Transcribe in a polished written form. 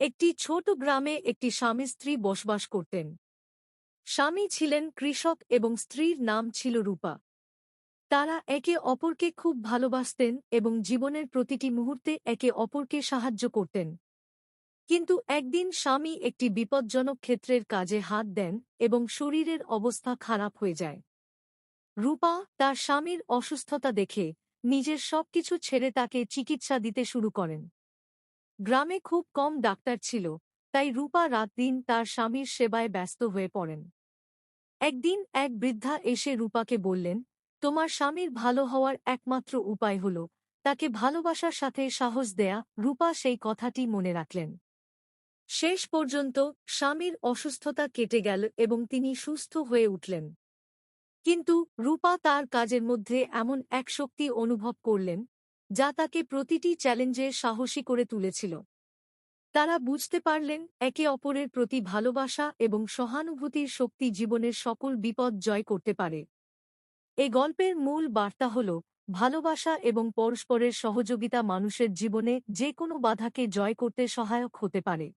একটি ছোট গ্রামে একটি স্বামী স্ত্রী বসবাস করতেন। স্বামী ছিলেন কৃষক এবং স্ত্রীর নাম ছিল রূপা। তারা একে অপরকে খুব ভালোবাসতেন এবং জীবনের প্রতিটি মুহূর্তে একে অপরকে সাহায্য করতেন। কিন্তু একদিন স্বামী একটি বিপজ্জনক ক্ষেত্রের কাজে হাত দেন এবং শরীরের অবস্থা খারাপ হয়ে যায়। রূপা তার স্বামীর অসুস্থতা দেখে নিজের সবকিছু ছেড়ে তাকে চিকিৎসা দিতে শুরু করেন। গ্রামে খুব কম ডাক্তার ছিল, তাই রূপা রাতদিন তার স্বামীর সেবায় ব্যস্ত হয়ে পড়েন। একদিন এক বৃদ্ধা এসে রূপাকে বললেন, তোমার স্বামীর ভালো হওয়ার একমাত্র উপায় হল তাকে ভালোবাসার সাথে সাহস দেয়া। রূপা সেই কথাটি মনে রাখলেন। শেষ পর্যন্ত স্বামীর অসুস্থতা কেটে গেল এবং তিনি সুস্থ হয়ে উঠলেন। কিন্তু রূপা তার কাজের মধ্যে এমন এক শক্তি অনুভব করলেন যা তাকে প্রতিটি চ্যালেঞ্জে সাহসী করে তুলেছিল। তারা বুঝতে পারলেন একে অপরের প্রতি ভালোবাসা এবং সহানুভূতির শক্তি জীবনের সকল বিপদ জয় করতে পারে। এ গল্পের মূল বার্তা হল, ভালোবাসা এবং পরস্পরের সহযোগিতা মানুষের জীবনে যে কোনো বাধাকে জয় করতে সহায়ক হতে পারে।